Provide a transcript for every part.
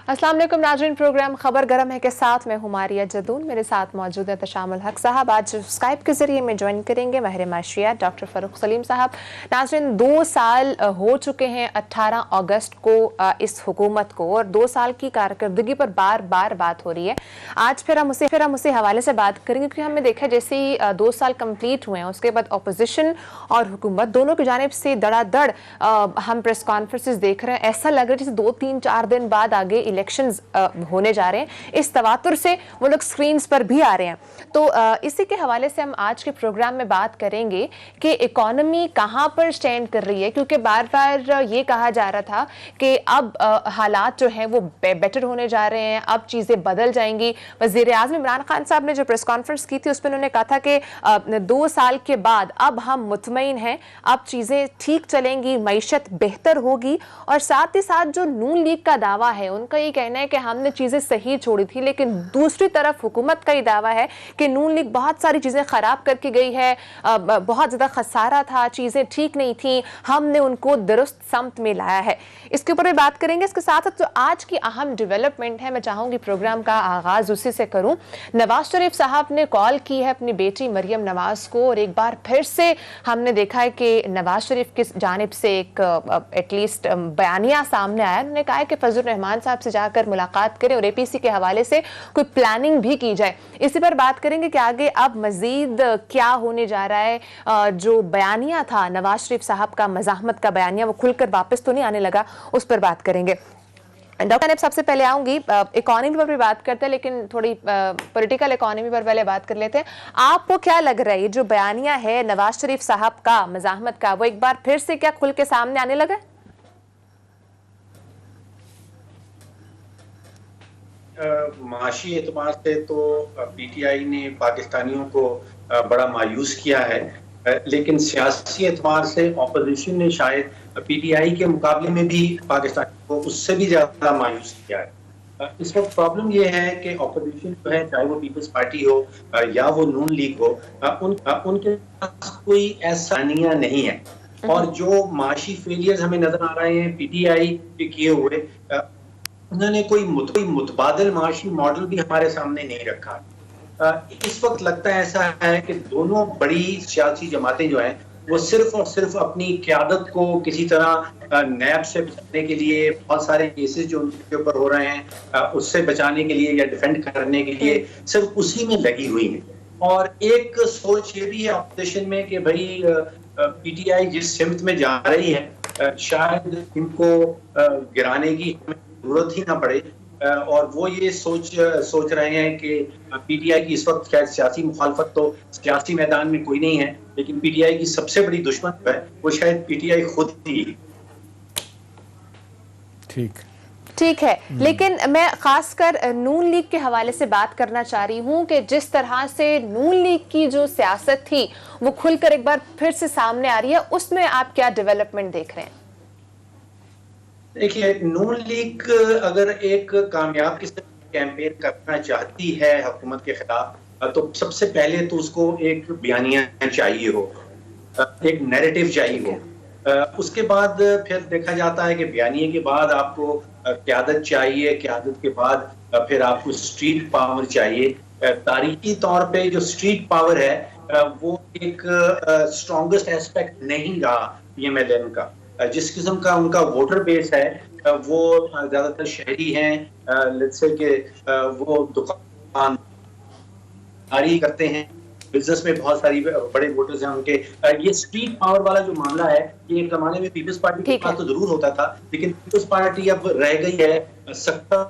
अस्सलाम वालेकुम नाज़रीन, प्रोग्राम खबर गरम है के साथ मैं हुमारिया जदून, मेरे साथ मौजूद है तशामुल हक साहब। आज स्काइप के ज़रिए में ज्वाइन करेंगे महर माशियात डॉक्टर फ़रूख सलीम साहब। नाज़रीन 2 साल हो चुके हैं 18 अगस्त को इस हुकूमत को, और 2 साल की कारकर्दगी पर बार बार बात हो रही है। आज फिर हम उसी हवाले से बात करेंगे, क्योंकि हमने देखा जैसे ही 2 साल कंप्लीट हुए हैं उसके बाद अपोजिशन और हुकूमत दोनों की जानिब से धड़ाधड़ हम प्रेस कॉन्फ्रेंसेस देख रहे हैं। ऐसा लग रहा है जैसे 2-3-4 दिन बाद आगे इलेक्शंस होने जा रहे हैं। इस तवातुर से वो लोग स्क्रीन्स पर भी आ रहे हैं। तो इसी के हवाले से हम आज के प्रोग्राम में बात करेंगे कि इकोनॉमी कहाँ पर स्टैंड कर रही है, क्योंकि बार बार ये कहा जा रहा था कि अब हालात जो हैं वो बेटर होने जा रहे हैं, अब चीज़ें बदल जाएंगी। वज़ीर आज़म इमरान खान साहब ने जो प्रेस कॉन्फ्रेंस की थी उसमें उन्होंने कहा था कि 2 साल के बाद अब हम मुतमईन हैं, अब चीज़ें ठीक चलेंगी, मईशत बेहतर होगी। और साथ ही साथ जो नून लीग का दावा है, उनका ये कहना है कि हमने चीज़ें सही छोड़ी थी, लेकिन दूसरी तरफ हुकूमत का ये दावा है कि नून लीग बहुत सारी चीज़ें ख़राब करके गई है, बहुत ज़्यादा खसारा था, चीज़ें ठीक नहीं थी, हमने उनको दुरुस्त समत में लाया है। इसके ऊपर भी बात करेंगे। इसके साथ साथ जो आज की अहम डेवलपमेंट है, मैं चाहूँगी प्रोग्राम का आगाज़ उसी से करूँ। नवाज शरीफ साहब ने कॉल की है अपनी बेटी मरियम नवाज को, और एक बार फिर से हमने देखा है कि नवाज शरीफ की जानिब से एक एटलीस्ट बयानिया सामने आया। उन्होंने कहा है कि फजलुर रहमान साहब से जाकर मुलाकात करें और एपीसी के हवाले से कोई प्लानिंग भी की जाए। इसी पर बात करेंगे कि आगे अब मजीद क्या होने जा रहा है। जो बयानिया था नवाज शरीफ साहब का, मज़ाहमत का बयानिया, वो खुलकर वापस तो नहीं आने लगा, उस पर बात करेंगे। डॉक्टर साहब सबसे पहले आऊंगी, इकोनॉमी पर भी बात करते हैं, लेकिन थोड़ी पॉलिटिकल इकोनॉमी पर पहले बात कर लेते हैं। आपको क्या लग रहा है ये जो बयानिया है नवाज शरीफ साहब का, मज़ाहमत का, वो एक बार फिर से क्या खुल के सामने आने लगा है? माशी एतबार से तो पीटीआई ने पाकिस्तानियों को बड़ा मायूस किया है, लेकिन सियासी एतबार से ऑपोजिशन ने शायद पीटीआई के मुकाबले में भी पाकिस्तानियों को उससे भी ज्यादा मायूस किया है। इस वक्त प्रॉब्लम यह है कि ऑपोजिशन जो है, चाहे वो पीपल्स पार्टी हो या वो नून लीग हो, उनके पास कोई ऐसा नहीं है। और जो माशी फेलियर्स हमें नजर आ रहे हैं पीटीआई के किए हुए, उन्होंने कोई मुतबादिल माशी मॉडल भी हमारे सामने नहीं रखा। इस वक्त लगता है ऐसा है कि दोनों बड़ी सियासी जमातें जो हैं वो सिर्फ और सिर्फ अपनी क़यादत को किसी तरह नैब से बचाने के लिए, बहुत सारे केसेस जो उनके ऊपर हो रहे हैं उससे बचाने के लिए या डिफेंड करने के लिए सिर्फ उसी में लगी हुई है। और एक सोच ये भी है अपोजिशन में कि भाई पीटीआई जिस सिमत में जा रही है शायद इनको गिराने की जरूरत ही ना पड़े, और वो ये सोच रहे हैं कि पीटीआई की इस वक्त शायद सियासी मुखालफत तो सियासी मैदान में कोई नहीं है, लेकिन पीटीआई की सबसे बड़ी दुश्मन है वो शायद पीटीआई खुद ही। ठीक है, लेकिन मैं खासकर नून लीग के हवाले से बात करना चाह रही हूँ कि जिस तरह से नून लीग की जो सियासत थी वो खुलकर एक बार फिर से सामने आ रही है, उसमें आप क्या डेवलपमेंट देख रहे हैं? देखिए, नून लीग अगर एक कामयाब किस्म की कैंपेन करना चाहती है हुकूमत के खिलाफ, तो सबसे पहले तो उसको एक बयानिया चाहिए हो, एक नैरेटिव चाहिए हो। उसके बाद फिर देखा जाता है कि बयानिए के बाद आपको क़यादत चाहिए, क़यादत के बाद फिर आपको स्ट्रीट पावर चाहिए। तारीखी तौर पे जो स्ट्रीट पावर है वो एक स्ट्रॉन्गेस्ट एस्पेक्ट नहीं रहा पीएमएलएन का। जिस किस्म का उनका वोटर बेस है वो ज्यादातर शहरी हैं, लेट्स से कि वो दुकानदारी करते हैं, बिजनेस में बहुत सारी बड़े वोटर्स हैं उनके। ये स्ट्रीट पावर वाला जो मामला है, ये एक जमाने में पीपल्स पार्टी के पास तो जरूर होता था, लेकिन पीपल्स पार्टी अब रह गई है 70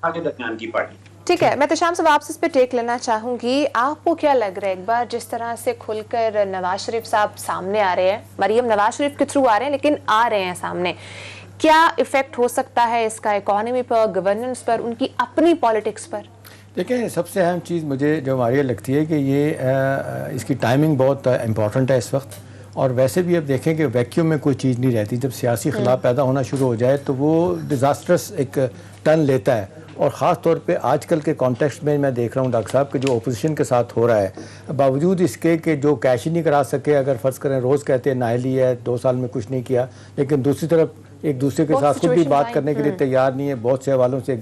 के दरमियान की पार्टी। ठीक है, मैं तशाम से वापस इस पे टेक लेना चाहूंगी। आपको क्या लग रहा है एक बार जिस तरह से खुलकर नवाज शरीफ साहब सामने आ रहे हैं, मरियम नवाज शरीफ के थ्रू आ रहे हैं, लेकिन आ रहे हैं सामने, क्या इफेक्ट हो सकता है इसका इकोनॉमी पर, गवर्नेंस पर, उनकी अपनी पॉलिटिक्स पर? देखिए, सबसे अहम चीज़ मुझे जो हमारी लगती है कि ये इसकी टाइमिंग बहुत इम्पॉर्टेंट है इस वक्त। और वैसे भी अब देखें कि वैक्यूम में कोई चीज़ नहीं रहती, जब सियासी खिलाफ पैदा होना शुरू हो जाए तो वो डिज़ास्ट्रस एक टर्न लेता है। और ख़ास तौर पे आजकल के कॉन्टेक्स्ट में मैं देख रहा हूँ डॉक्टर साहब कि जो ओपोजिशन के साथ हो रहा है, बावजूद इसके कि जो कैश ही नहीं करा सके, अगर फ़र्ज़ करें रोज़ कहते हैं नाहली है, 2 साल में कुछ नहीं किया, लेकिन दूसरी तरफ एक दूसरे के बहुत साथ खुद भी situation बात आई। करने के लिए तैयार नहीं है, बहुत से हवालों से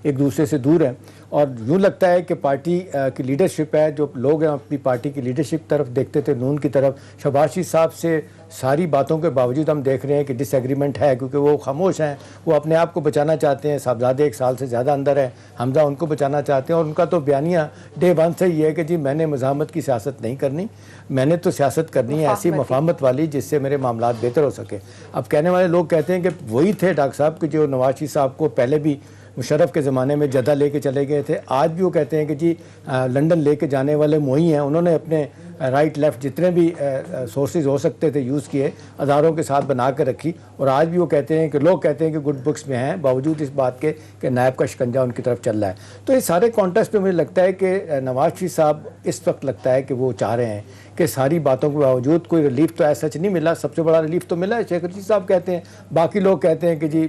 एक दूसरे से दूर हैं। और यूँ लगता है कि पार्टी की लीडरशिप है, जो लोग हैं अपनी पार्टी की लीडरशिप तरफ देखते थे, नून की तरफ। शहबाज शरीफ साहब से सारी बातों के बावजूद हम देख रहे हैं कि डिसएग्रीमेंट है, क्योंकि वो खामोश हैं, वो अपने आप को बचाना चाहते हैं। साहबजादे 1 साल से ज़्यादा अंदर है, हमजा उनको बचाना चाहते हैं, और उनका तो बयानिया डे 1 से ही है कि जी मैंने मज़ाहमत की सियासत नहीं करनी, मैंने तो सियासत करनी है ऐसी मफाहमत वाली जिससे मेरे मामलात बेहतर हो सके। अब कहने वाले लोग कहते हैं कि वही थे डॉक्टर साहब कि जो नवाज शरीफ साहब को पहले भी मुशर्रफ के ज़माने में जद्दा लेके चले गए थे, आज भी वो कहते हैं कि जी लंदन लेके जाने वाले वही हैं। उन्होंने अपने राइट लेफ़्ट जितने भी सोर्सेज हो सकते थे यूज़ किए, अदारों के साथ बना कर रखी, और आज भी वो कहते हैं कि लोग कहते हैं कि गुड बुक्स में हैं, बावजूद इस बात के कि नायब का शिकंजा उनकी तरफ चल रहा है। तो इस सारे कॉन्टेस्ट पे मुझे लगता है कि नवाज शरीफ साहब इस वक्त लगता है कि वो चाह रहे हैं कि सारी बातों के बावजूद कोई रिलीफ तो ऐसा सच नहीं मिला। सबसे बड़ा रिलीफ तो मिला है, शेख रशीद साहब कहते हैं, बाकी लोग कहते हैं कि जी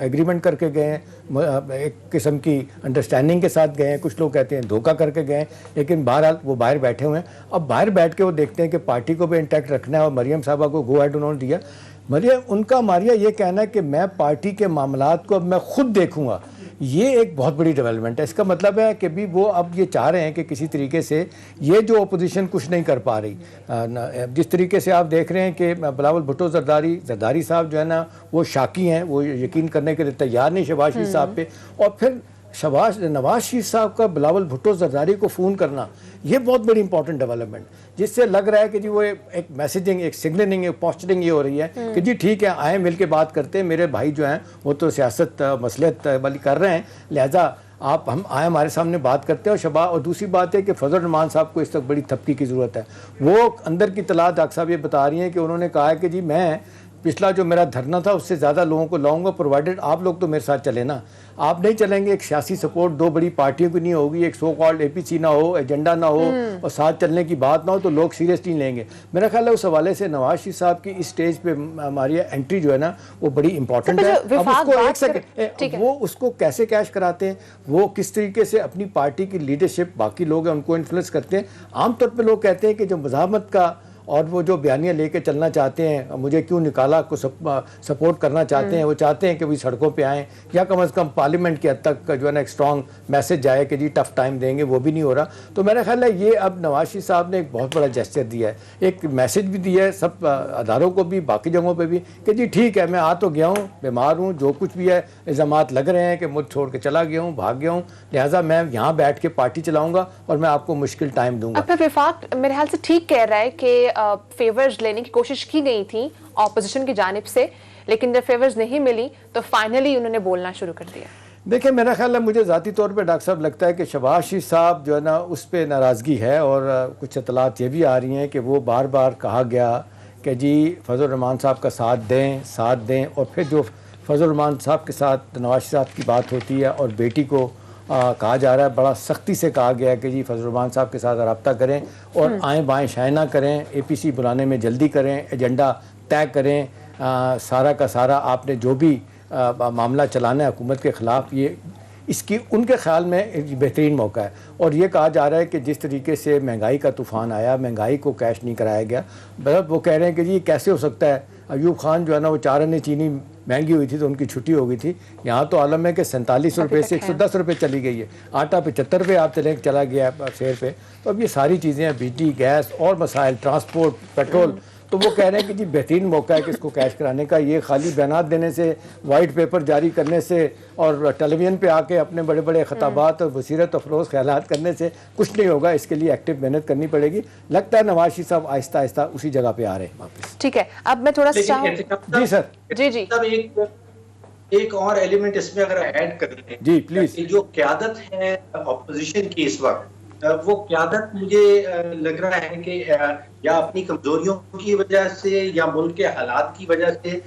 एग्रीमेंट करके गए हैं, एक किस्म की अंडरस्टैंडिंग के साथ गए हैं, कुछ लोग कहते हैं धोखा करके गए हैं, लेकिन बहरहाल वो बाहर बैठे हुए हैं। अब बाहर बैठ के वो देखते हैं कि पार्टी को भी इंटैक्ट रखना है, और मरियम साहबा को गो हेड उन्होंने दिया। मारिया ये कहना है कि मैं पार्टी के मामलात को अब मैं खुद देखूंगा, ये एक बहुत बड़ी डेवलपमेंट है। इसका मतलब है कि भी वो अब ये चाह रहे हैं कि किसी तरीके से ये जो अपोजिशन कुछ नहीं कर पा रही, जिस तरीके से आप देख रहे हैं कि बिलावल भुट्टो जरदारी साहब जो है ना वो शाकी हैं, वो यकीन करने के लिए तैयार नहीं शहबाज शरीफ साहब पे, और फिर नवाज शरीफ साहब का बिलावल भुट्टो जरदारी को फ़ोन करना, ये बहुत बड़ी इंपॉर्टेंट डेवलपमेंट, जिससे लग रहा है कि जी वो एक मैसेजिंग, एक सिग्नलिंग, एक पोस्चरिंग ये हो रही है कि जी ठीक है, आए मिल के बात करते हैं, मेरे भाई जो हैं वो तो सियासत मसलियत वाली कर रहे हैं, लिहाजा हम आए हमारे सामने बात करते हैं। और दूसरी बात है कि फजल रहमान साहब को इस वक्त बड़ी थपकी की ज़रूरत है। वो अंदर की तला डॉक्टर साहब ये बता रही हैं कि उन्होंने कहा है कि जी मैं पिछला जो मेरा धरना था उससे ज़्यादा लोगों को लाऊंगा, प्रोवाइडेड आप लोग तो मेरे साथ चले ना। आप नहीं चलेंगे, एक सियासी सपोर्ट दो बड़ी पार्टियों की नहीं होगी, एक सो कॉल्ड APC ना हो, एजेंडा ना हो, और साथ चलने की बात ना हो, तो लोग सीरियसली लेंगे। मेरा ख्याल है उस हवाले से नवाज शरीफ साहब की इस स्टेज पे हमारी एंट्री जो है ना वो बड़ी इंपॉर्टेंट है। अब उसको एक सेकंड, वो उसको कैसे कैश कराते हैं, वो किस तरीके से अपनी पार्टी की लीडरशिप बाकी लोग हैं उनको इन्फ्लुएंस करते हैं। आमतौर पर लोग कहते हैं कि जो मज़ाहमत का और वो जो बयानियाँ लेके चलना चाहते हैं, मुझे क्यों निकाला को सपोर्ट करना चाहते हैं, वो चाहते हैं कि भी सड़कों पे आएँ, या कम से कम पार्लियामेंट की हद तक जो है ना एक स्ट्रॉन्ग मैसेज जाए कि जी टफ टाइम देंगे, वो भी नहीं हो रहा। तो मेरा ख्याल है ये अब नवाज शरीफ साहब ने एक बहुत बड़ा जेस्चर दिया है, एक मैसेज भी दिया है सब अदारों को भी, बाकी जगहों पर भी, कि जी ठीक है, मैं आ तो गया हूँ, बीमार हूँ, जो कुछ भी है इल्ज़ामात लग रहे हैं कि मुझ छोड़ के चला गया हूँ, भाग गया हूँ, लिहाजा मैं यहाँ बैठ के पार्टी चलाऊँगा और मैं आपको मुश्किल टाइम दूंगा। अब विफाक मेरे ख्याल से ठीक कह रहा है कि फेवर्स लेने की कोशिश की गई थी ऑपोजिशन की जानिब से, लेकिन जब फेवर्स नहीं मिली तो फाइनली उन्होंने बोलना शुरू कर दिया। देखिए मेरा ख्याल है, मुझे ज़ाती तौर पे डॉक्टर साहब लगता है कि शहबाज शरीफ साहब जो है ना उस पर नाराज़गी है, और कुछ इतलात ये भी आ रही हैं कि वो बार बार कहा गया कि जी फजल रहमान साहब का साथ दें, और फिर जो फजल रहमान साहब के साथ नवाज साहब की बात होती है और बेटी को कहा जा रहा है, बड़ा सख्ती से कहा गया कि जी फजल रहमान साहब के साथ रब्ता करें और आएँ बाएँ शाएँ ना करें, APC बुलाने में जल्दी करें, एजेंडा तय करें, सारा का सारा आपने जो भी मामला चलाना है हुकूमत के ख़िलाफ़, ये इसकी उनके ख़्याल में एक बेहतरीन मौका है। और ये कहा जा रहा है कि जिस तरीके से महंगाई का तूफ़ान आया, महंगाई को कैश नहीं कराया गया, मतलब वो कह रहे हैं कि जी कैसे हो सकता है, अयूब खान जो है ना वो 4 आने चीनी महंगी हुई थी तो उनकी छुट्टी हो गई थी, यहाँ तो आलम है कि 47 रुपये से 110 रुपये चली गई है, आटा 75 रुपये आप चला गया शेयर पे। तो अब ये सारी चीज़ें हैं, बिजली, गैस और मसाइल, ट्रांसपोर्ट, पेट्रोल, तो वो कह रहे हैं कि जी बेहतरीन मौका है कि इसको कैश कराने का। ये खाली बयानात देने से, वाइट पेपर जारी करने से और टेलीविज़न पे आके अपने बड़े बड़े खिताबात और बसीरत अफरोज़ ख्यालात करने से कुछ नहीं होगा, इसके लिए एक्टिव मेहनत करनी पड़ेगी। लगता है नवाज शरीफ साहब आहिस्ता आहिस्ता उसी जगह पे आ रहे हैं वापस। ठीक है, अब मैं थोड़ा सा जी सर, जी एक और एलिमेंट इसमें अगर ऐड कर लें जी प्लीज। जो क़यादत है ऑपोजिशन की इस वक्त, वो क़यादत मुझे लग रहा है कि या अपनी कमजोरियों की वजह से या मुल्क के हालात की वजह से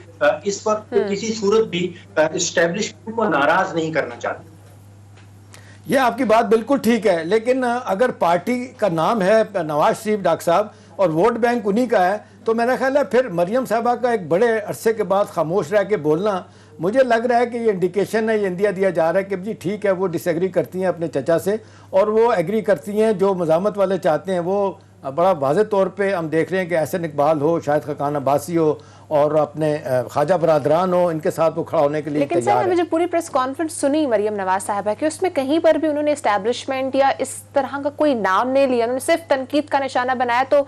इस वक्त किसी सूरत भी एस्टेब्लिशमेंट को नाराज नहीं करना चाहते। ये आपकी बात बिल्कुल ठीक है, लेकिन अगर पार्टी का नाम है नवाज शरीफ डॉक्टर साहब और वोट बैंक उन्हीं का है, तो मेरा ख्याल है फिर मरियम साहबा का एक बड़े अरसे के बाद खामोश रह के बोलना, मुझे लग रहा है कि ये इंडिकेशन है, ये इंडिया दिया जा रहा है कि जी ठीक है, वो डिसएग्री करती हैं अपने चचा से और वो एग्री करती हैं, जो मज़ामत वाले चाहते हैं वो बड़ा वाज़े तौर पे हम देख रहे हैं कि एहसन इकबाल हो, शाहिद खाकान अब्बासी हो और अपने ख्वाजा बरादरान हो, इनके साथ वो खड़ा होने के लिए लेकिन तैयार सर है। मैंने जो पूरी प्रेस कॉन्फ्रेंस सुनी मरियम नवाज साहबा की, उसमें कहीं पर भी उन्होंने एस्टैब्लिशमेंट या इस तरह का कोई नाम नहीं लिया, उन्होंने सिर्फ तनकीद का निशाना बनाया तो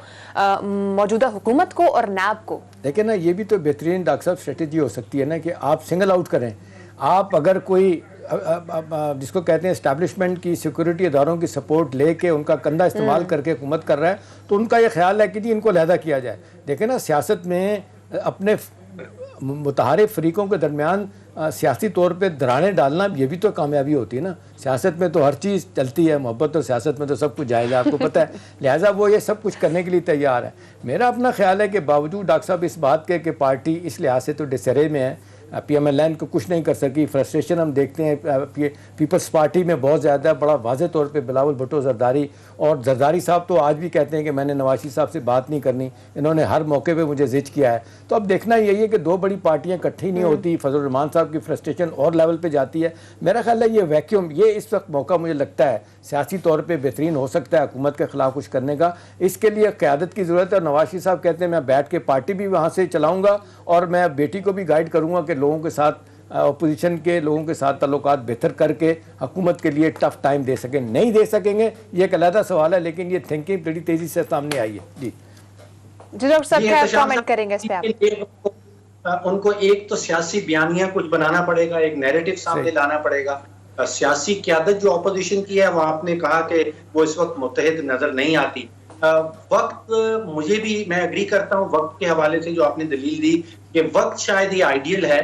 मौजूदा हुकूमत को और नैब को। लेकिन ना ये भी तो बेहतरीन डॉक्टर साहब स्ट्रेटेजी हो सकती है ना कि आप सिंगल आउट करें। आप अगर कोई जिसको कहते हैं इस्टेब्लिशमेंट की सिक्योरिटी इदारों की सपोर्ट लेके उनका कंधा इस्तेमाल करके हुकूमत कर रहा है, तो उनका ये ख्याल है कि जी इनको लहदा किया जाए। देखिए ना, सियासत में अपने मुतहारिफ फरीकों के दरमियान सियासी तौर पे दरारें डालना, ये भी तो कामयाबी होती है ना। सियासत में तो हर चीज़ चलती है, मोहब्बत और सियासत में तो सब कुछ जायज़ है, आपको पता है। लिहाजा वो ये सब कुछ करने के लिए तैयार है। मेरा अपना ख्याल है कि बावजूद डॉक्टर साहब इस बात के कि पार्टी इस लिहाज से तो डिसरे में है, PMLN को कुछ नहीं कर सकी, फ्रस्ट्रेशन हम देखते हैं पीपल्स पार्टी में बहुत ज़्यादा, बड़ा वाज़े तौर पे बिलावल भुट्टो जरदारी, और जरदारी साहब तो आज भी कहते हैं कि मैंने नवाज शरीफ साहब से बात नहीं करनी, इन्होंने हर मौके पे मुझे जिद किया है। तो अब देखना यही है कि दो बड़ी पार्टियां इकट्ठी नहीं होती, फजल रहमान साहब की फ्रस्ट्रेशन और लेवल पे जाती है। मेरा ख्याल है ये वैक्यूम, ये इस वक्त मौका मुझे लगता है सियासी तौर पर बेहतरीन हो सकता है हुकूमत के खिलाफ कुछ करने का। इसके लिए क़यादत की ज़रूरत है। और नवाज शरीफ साहब कहते हैं मैं बैठ के पार्टी भी वहाँ से चलाऊँगा और मैं बेटी को भी गाइड करूँगा कि लोगों के साथ, अपोजिशन के लोगों के साथ ताल्लुकात बेहतर करके हुकूमत के लिए टफ टाइम दे सकें। नहीं दे सकेंगे ये एक अलग सवाल है, लेकिन ये थिंकिंग बड़ी तेज़ी से सामने आई है। जी डॉक्टर साहब क्या कमेंट करेंगे इस पे आप? उनको एक तो सियासी बयानिया कुछ बनाना पड़ेगा, एक नैरेटिव सामने लाना पड़ेगा। सियासी क़यादत जो अपोजिशन की है, वो आपने कहा कि वो इस वक्त मुत्तहिद नजर नहीं आती। वक्त, मुझे भी, मैं एग्री करता हूँ वक्त के हवाले से जो आपने दलील दी कि वक्त शायद ये आइडियल है।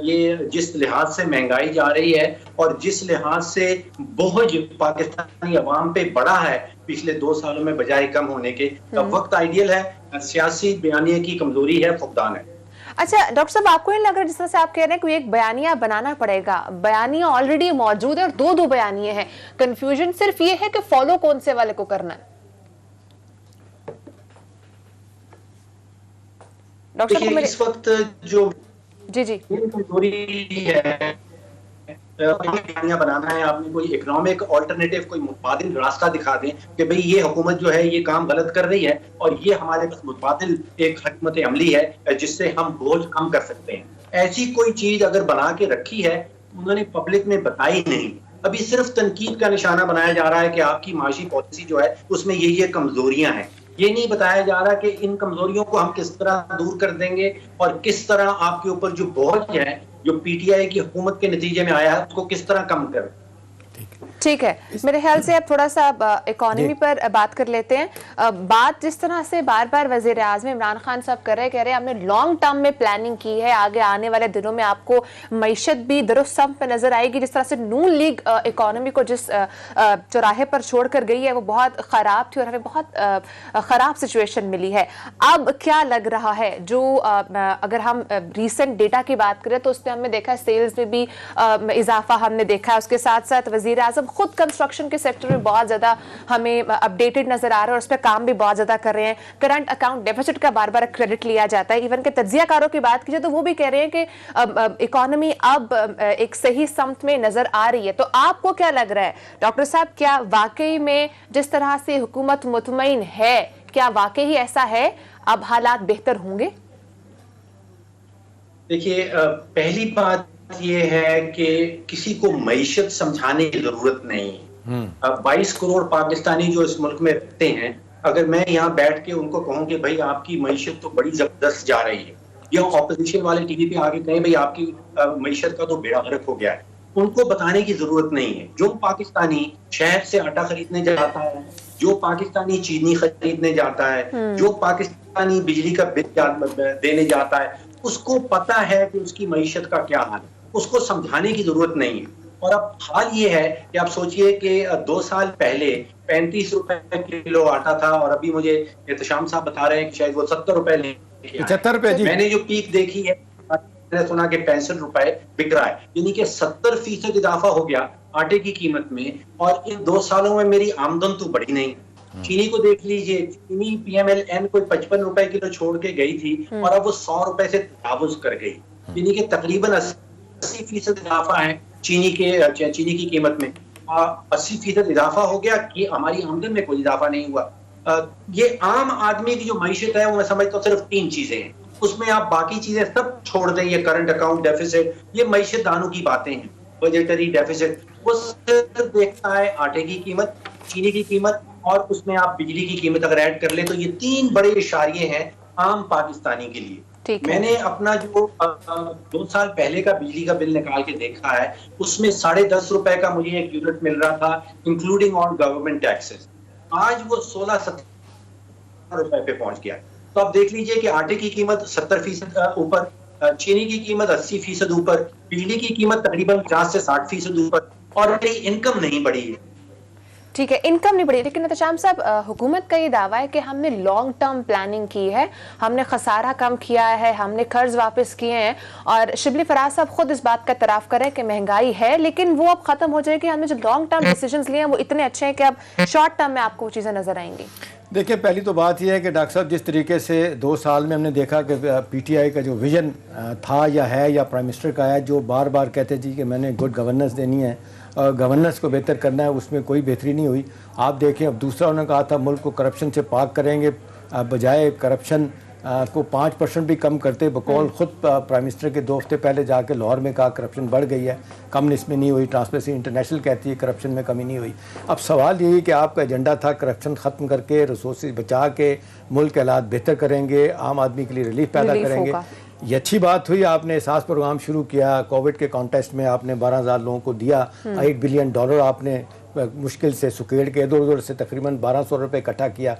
ये जिस लिहाज से महंगाई जा रही है और जिस लिहाज से बोझ पाकिस्तानी अवाम पे बढ़ा है पिछले 2 सालों में बजाय कम होने के, वक्त आइडियल है। सियासी बयानिया की कमजोरी है, फुकदान है। अच्छा डॉक्टर साहब, आपको नहीं लग रहा जिस तरह से आप कह रहे हैं कि एक बयानिया बनाना पड़ेगा, बयानिया ऑलरेडी मौजूद है और दो बयानिए हैं, कंफ्यूजन सिर्फ ये है कि फॉलो कौन से वाले को करना है? डॉक्टर साहब इस वक्त जो जी कमजोरी है, बनाना है, आपने कोई इकोनॉमिक ऑल्टरनेटिव, कोई मुतबादिल रास्ता दिखा दें कि भाई ये हुकूमत जो है ये काम गलत कर रही है और ये हमारे पास मुतबादिल एक हिकमत अमली है जिससे हम बोझ कम कर सकते हैं। ऐसी कोई चीज अगर बना के रखी है, उन्होंने पब्लिक में बताई नहीं। अभी सिर्फ तनकीद का निशाना बनाया जा रहा है कि आपकी माशी पॉलिसी जो है उसमें ये कमजोरियां हैं। ये नहीं बताया जा रहा कि इन कमजोरियों को हम किस तरह दूर कर देंगे और किस तरह आपके ऊपर जो बोझ है जो PTI की हुकूमत के नतीजे में आया है उसको किस तरह कम करें। ठीक है, मेरे ख्याल से अब थोड़ा सा इकोनॉमी पर बात कर लेते हैं। बात जिस तरह से बार बार वजीर आज़म इमरान खान साहब कह रहे हमने लॉन्ग टर्म में प्लानिंग की है, आगे आने वाले दिनों में आपको मईशत भी दुरुस्त सम पे नजर आएगी। जिस तरह से नून लीग इकोनॉमी को जिस चौराहे पर छोड़ कर गई है वो बहुत ख़राब थी और हमें बहुत ख़राब सिचुएशन मिली है। अब क्या लग रहा है, जो अगर हम रिसेंट डेटा की बात करें तो उसमें हमने देखा है सेल्स में भी इजाफा हमने देखा है, उसके साथ साथ वजीर आज़म खुद कंस्ट्रक्शन के सेक्टर में बहुत ज्यादा हमें अपडेटेड नजर आ रहा है और उस पर काम भी बहुत ज्यादा कर रहे हैं। करंट अकाउंट डेफिसिट का बार बार क्रेडिट लिया जाता है। इवन के तज्जियाकारों की बात कीजिए तो वो भी कह रहे हैं कि इकोनॉमी अब एक सही समत में नजर आ रही है। तो आपको क्या लग रहा है डॉक्टर साहब, क्या वाकई में जिस तरह से हुकूमत मुतमईन है, क्या वाकई ही ऐसा है, अब हालात बेहतर होंगे? देखिए, पहली बात ये है कि किसी को मईशत समझाने की जरूरत नहीं है। 22 करोड़ पाकिस्तानी जो इस मुल्क में रहते हैं, अगर मैं यहाँ बैठ के उनको कहूँ कि भाई आपकी मईशत तो बड़ी जबरदस्त जा रही है, या ऑपोजिशन वाले टीवी पे आके कहें भाई आपकी मईशत का तो बेड़ा गर्क हो गया है, उनको बताने की जरूरत नहीं है। जो पाकिस्तानी शहर से आटा खरीदने जाता है, जो पाकिस्तानी चीनी खरीदने जाता है, जो पाकिस्तानी बिजली का बिल देने जाता है, उसको पता है कि उसकी मईशत का क्या हाल है, उसको समझाने की जरूरत नहीं है। और अब हाल ये है कि आप सोचिए कि 2 साल पहले 35 रुपए किलो आटा था और अभी मुझे एहतशाम साहब बता रहे हैं कि शायद वो 70 रुपए लेके 75 रुपए जी। मैंने जो पीक देखी है, मैंने सुना कि 65 रुपए बिक रहा है, यानी कि 70% इजाफा हो गया आटे की कीमत में। और इन 2 सालों में मेरी आमदन तो बढ़ी नहीं। चीनी को देख लीजिए, चीनी PMLN कोई 55 रुपए किलो छोड़ के गई थी और अब वो 100 रुपए से तजावुज कर गई, यानी कि तकरीबन 80% इजाफा है चीनी की कीमत में। 80% इजाफा हो गया कि हमारी आमदन में कोई इजाफा नहीं हुआ। ये आम आदमी की जो मईशत है वो मैं समझता हूँ सिर्फ 3 चीजें हैं, उसमें आप बाकी चीजें सब छोड़ दें, ये करंट अकाउंट डेफिसिट, ये मईशत दानों की बातें हैं, बजटरी डेफिसिट, वो सिर्फ देखता है आटे की कीमत, चीनी की कीमत और उसमें आप बिजली की कीमत अगर ऐड कर ले तो ये 3 बड़े इशारे हैं आम पाकिस्तानी के लिए। मैंने अपना जो 2 साल पहले का बिजली का बिल निकाल के देखा है, उसमें 10.5 रुपए का मुझे एक यूनिट मिल रहा था इंक्लूडिंग ऑन गवर्नमेंट टैक्सेस। आज वो 16-17 रुपए पे पहुंच गया। तो आप देख लीजिए कि आटे की कीमत 70% ऊपर, चीनी की कीमत 80% ऊपर, बिजली की कीमत तकरीबन 50 से 60% ऊपर, और इनकम नहीं बढ़ी है। ठीक है, इनकम नहीं बढ़ी, लेकिन एहतशाम साहब, हुकूमत का ये दावा है कि हमने लॉन्ग टर्म प्लानिंग की है, हमने खसारा कम किया है, हमने कर्ज वापस किए हैं, और शिबली फराज साहब खुद इस बात का इतराफ़ कर रहे हैं कि महंगाई है लेकिन वो अब खत्म हो जाएगी, हमने जो लॉन्ग टर्म डिसीजंस लिए हैं वो इतने अच्छे हैं कि अब शॉर्ट टर्म में आपको वो चीज़ें नजर आएंगी। देखिए, पहली तो बात यह है कि डॉक्टर साहब जिस तरीके से 2 साल में हमने देखा कि पीटीआई का जो विजन था या है या प्राइम मिनिस्टर का है, जो बार बार कहते जी कि मैंने गुड गवर्नेंस देनी है और गवर्नेंस को बेहतर करना है, उसमें कोई बेहतरी नहीं हुई। आप देखें, अब दूसरा उन्होंने कहा था मुल्क को करप्शन से पाक करेंगे, बजाय करप्शन को 5% भी कम करते, बकौल खुद प्राइम मिनिस्टर के 2 हफ्ते पहले जाके लाहौर में कहा करप्शन बढ़ गई है, कम इसमें नहीं हुई। ट्रांसपेरेंसी इंटरनेशनल कहती है करप्शन में कमी नहीं हुई। अब सवाल यही कि आपका एजेंडा था करप्शन ख़त्म करके रिसोर्सेज बचा के मुल्क के हालात बेहतर करेंगे, आम आदमी के लिए रिलीफ पैदा करेंगे। ये अच्छी बात हुई, आपने एहसास प्रोग्राम शुरू किया, कोविड के कॉन्टेस्ट में आपने 12,000 लोगों को दिया, $8 बिलियन आपने मुश्किल से सुकेड़ के इधर उधर से तकरीबन 1,200 रुपये इकट्ठा किया।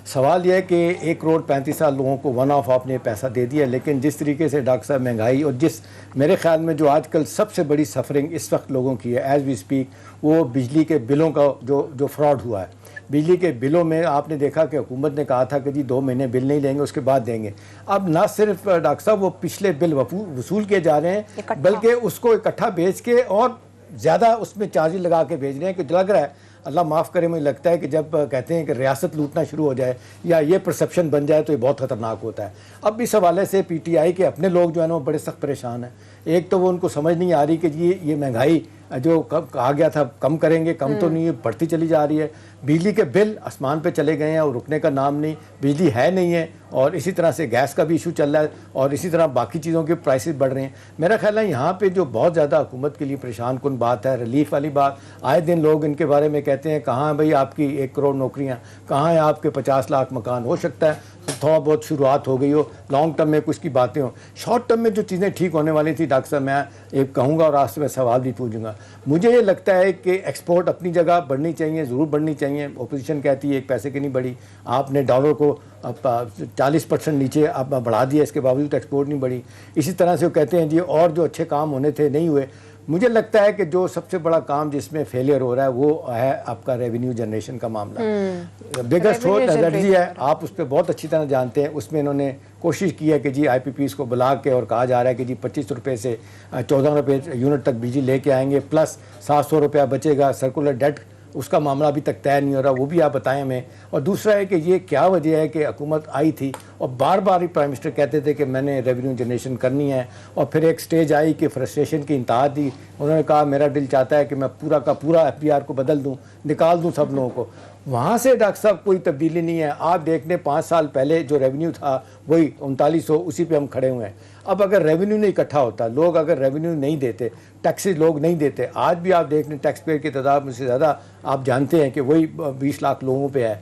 सवाल यह है कि 1,35,00,000 लोगों को वन ऑफ आपने पैसा दे दिया, लेकिन जिस तरीके से डॉक्टर साहब महंगाई और जिस मेरे ख्याल में जो आजकल सबसे बड़ी सफरिंग इस वक्त लोगों की है एज वी स्पीक, वो बिजली के बिलों का जो फ्रॉड हुआ है। बिजली के बिलों में आपने देखा कि हुकूमत ने कहा था कि जी 2 महीने बिल नहीं लेंगे, उसके बाद देंगे। अब ना सिर्फ डॉक्टर साहब वो पिछले बिल वसूल किए जा रहे हैं, बल्कि उसको इकट्ठा बेच के और ज़्यादा उसमें चार्जेस लगा के भेज रहे हैं कि लग रहा है, अल्लाह माफ़ करे, मुझे लगता है कि जब कहते हैं कि रियासत लूटना शुरू हो जाए या ये परसेप्शन बन जाए तो ये बहुत ख़तरनाक होता है। अब इस हवाले से पीटीआई के अपने लोग जो है ना वो बड़े सख्त परेशान हैं। एक तो वो उनको समझ नहीं आ रही कि ये महंगाई जो कहा गया था कम करेंगे, कम तो नहीं, बढ़ती चली जा रही है। बिजली के बिल आसमान पे चले गए हैं और रुकने का नाम नहीं, बिजली है नहीं है, और इसी तरह से गैस का भी इशू चल रहा है और इसी तरह बाकी चीज़ों के प्राइसेस बढ़ रहे हैं। मेरा ख्याल है यहाँ पे जो बहुत ज़्यादा हुकूमत के लिए परेशान कुन बात है रिलीफ वाली बात। आए दिन लोग इनके बारे में कहते हैं कहाँ है भाई आपकी 1 करोड़ नौकरियाँ, कहाँ है आपके 50 लाख मकान। हो सकता है थोड़ा बहुत शुरुआत हो गई हो, लॉन्ग टर्म में कुछ की बातें हों, शॉर्ट टर्म में जो चीज़ें ठीक होने वाली थी डॉक्टर साहब मैं एक कहूँगा और आज से मैं सवाल भी पूछूंगा। मुझे ये लगता है कि एक्सपोर्ट अपनी जगह बढ़नी चाहिए, ज़रूर बढ़नी चाहिए। ओपोजिशन कहती है एक पैसे की नहीं बढ़ी, आपने डॉलर को अब 40% नीचे अब बढ़ा दिया, इसके बावजूद एक्सपोर्ट नहीं बढ़ी। इसी तरह से वो कहते हैं जी और जो अच्छे काम होने थे नहीं हुए। मुझे लगता है कि जो सबसे बड़ा काम जिसमें फेलियर हो रहा है वो है आपका रेवेन्यू जनरेशन का मामला। बिगेस्ट होल एनर्जी है, आप उस पर बहुत अच्छी तरह जानते हैं। उसमें इन्होंने कोशिश की है कि जी IPPs को बुला के और कहा जा रहा है कि जी 25 रुपये से 14 रुपये यूनिट तक बिजली लेके आएंगे, प्लस 700 रुपया बचेगा। सर्कुलर डेट उसका मामला अभी तक तय नहीं हो रहा, वो भी आप बताएं हमें। और दूसरा है कि ये क्या वजह है कि हुकूमत आई थी और बार बार ही प्राइम मिनिस्टर कहते थे कि मैंने रेवेन्यू जनरेशन करनी है, और फिर एक स्टेज आई कि फ्रस्ट्रेशन की इंतहा दी। उन्होंने कहा मेरा दिल चाहता है कि मैं पूरा का पूरा FBR को बदल दूँ, निकाल दूँ सब लोगों को। वहाँ से डॉक्टर साहब कोई तब्दीली नहीं है। आप देख लें 5 साल पहले जो रेवेन्यू था वही 3900, उसी पे हम खड़े हुए हैं। अब अगर रेवेन्यू नहीं इकट्ठा होता, लोग अगर रेवेन्यू नहीं देते, टैक्सेस लोग नहीं देते, आज भी आप देख लें टैक्स पेयर की तादाद में से ज़्यादा आप जानते हैं कि वही 20 लाख लोगों पे है।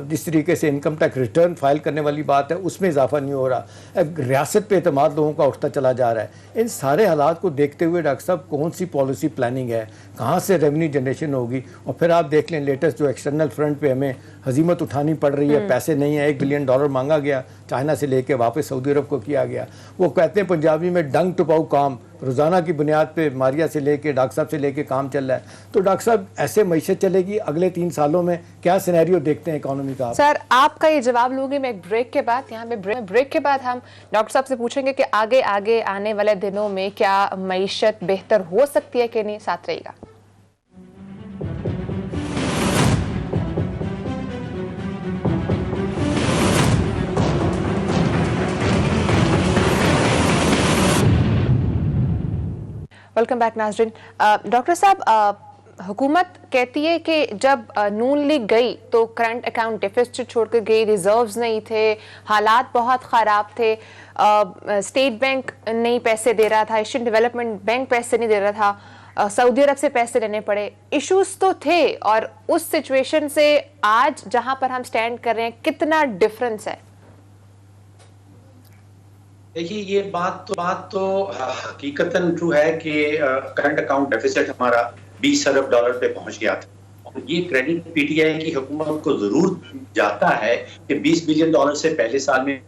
जिस तरीके से इनकम टैक्स रिटर्न फाइल करने वाली बात है उसमें इजाफा नहीं हो रहा, रियासत पे एतमाद लोगों का उठता चला जा रहा है। इन सारे हालात को देखते हुए डॉक्टर साहब कौन सी पॉलिसी प्लानिंग है, कहाँ से रेवेन्यू जनरेशन होगी? और फिर आप देख लें लेटेस्ट जो एक्सटर्नल फ्रंट पे हमें हजीमत उठानी पड़ रही है, पैसे नहीं है। $1 बिलियन मांगा गया चाइना से लेके वापस सऊदी अरब को किया गया। वो कहते हैं पंजाबी में डंग टुपाऊ काम, रोज़ाना की बुनियाद पे मारिया से लेके डॉक्टर साहब से लेके काम चल रहा है। तो डॉक्टर साहब ऐसे मईशत चलेगी अगले 3 सालों में? क्या सिनेरियो देखते हैं इकोनॉमी का? सर आपका ये जवाब लूंगी मैं एक ब्रेक के बाद। यहाँ पे ब्रेक के बाद हम डॉक्टर साहब से पूछेंगे कि आगे आगे आने वाले दिनों में क्या मईशत बेहतर हो सकती है कि नहीं। साथ रहिएगा। वेलकम बैक नाज़रीन। डॉक्टर साहब हुकूमत कहती है कि जब नून लीग गई तो करंट अकाउंट डेफिसिट छोड़कर गई, रिजर्व्स नहीं थे, हालात बहुत ख़राब थे, स्टेट बैंक नहीं पैसे दे रहा था, एशियन डेवलपमेंट बैंक पैसे नहीं दे रहा था, सऊदी अरब से पैसे लेने पड़े, इश्यूज तो थे। और उस सिचुएशन से आज जहां पर हम स्टैंड कर रहे हैं कितना डिफरेंस है? देखिए, ये बात तो हकीकतन ट्रू है कि करंट अकाउंट डेफिसिट हमारा 20 अरब डॉलर पे पहुंच गया था। और ये क्रेडिट पीटीआई की हुकूमत को जरूर जाता है कि 20 बिलियन डॉलर से पहले साल में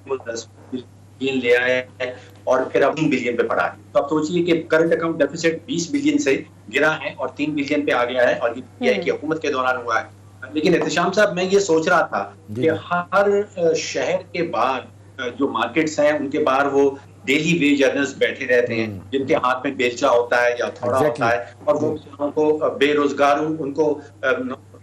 वो 10 बिलियन ले आए हैं और फिर अब 3 बिलियन पे पड़ा है। तो आप सोचिए कि करंट अकाउंट डेफिसिट 20 बिलियन से गिरा है और 3 बिलियन पे आ गया है, और ये पीटीआई की हुकूमत के दौरान हुआ है। लेकिन एहतशाम साहब, मैं ये सोच रहा था कि हर शहर के बाहर जो मार्केट्स हैं उनके बाहर वो डेली वेज अर्नर्स बैठे रहते हैं, जिनके हाथ में बेलचा होता है या थोड़ा होता है, और वो उनको बेरोजगार, उनको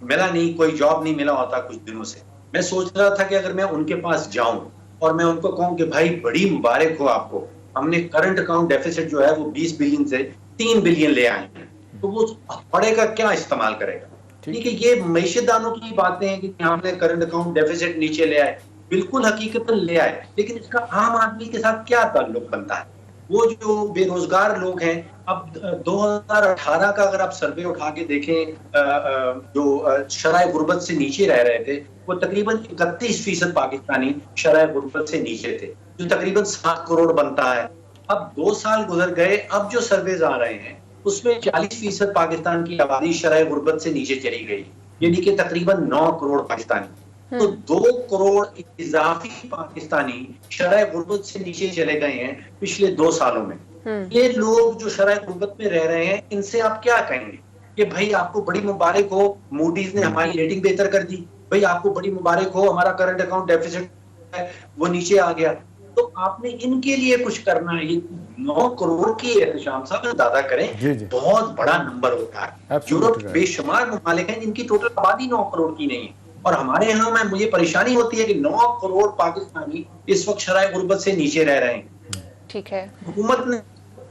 मिला नहीं, कोई जॉब नहीं मिला होता कुछ दिनों से। मैं सोच रहा था कि अगर मैं उनके पास जाऊं और मैं उनको कहूं कि भाई बड़ी मुबारक हो आपको, हमने करंट अकाउंट डेफिसिट जो है वो 20 बिलियन से 3 बिलियन ले आए हैं, तो वो पड़ेगा क्या इस्तेमाल करेगा? ठीक है, ये मईशतदानों की बातें हैं कि हमने करंट अकाउंट डेफिसिट नीचे ले आए, बिल्कुल हकीकतन ले आए, लेकिन इसका आम आदमी के साथ क्या ताल्लुक बनता है? वो जो बेरोजगार लोग हैं, अब 2018 का अगर आप सर्वे उठा के देखें, जो शराय गुर्बत से नीचे रह रहे थे, वो तकरीबन 31% पाकिस्तानी शराय गुर्बत से नीचे थे, जो तकरीबन 7 करोड़ बनता है। अब 2 साल गुजर गए, अब जो सर्वेज आ रहे हैं उसमें 40% पाकिस्तान की आबादी शराय गुर्बत से नीचे चली गई, यानी कि तकरीबन 9 करोड़ पाकिस्तानी। तो 2 करोड़ इजाफी पाकिस्तानी शराय गुर्बत से नीचे चले गए हैं पिछले 2 सालों में। ये लोग जो शराय गुर्बत में रह रहे हैं, इनसे आप क्या कहेंगे कि भाई आपको बड़ी मुबारक हो, मूडीज ने हमारी रेटिंग बेहतर कर दी, भाई आपको बड़ी मुबारक हो, हमारा करंट अकाउंट डेफिसिट है वो नीचे आ गया। तो आपने इनके लिए कुछ करना है। ये 9 करोड़ की एहतशाम साहब अंदाजा करें, बहुत बड़ा नंबर होता है। यूरोप बेशुमार ममालिक हैं जिनकी टोटल आबादी 9 करोड़ की नहीं है, और हमारे यहाँ में मुझे परेशानी होती है कि 9 करोड़ पाकिस्तानी इस वक्त शराय गुर्बत से नीचे रह रहे हैं। ठीक है, हुकूमत ने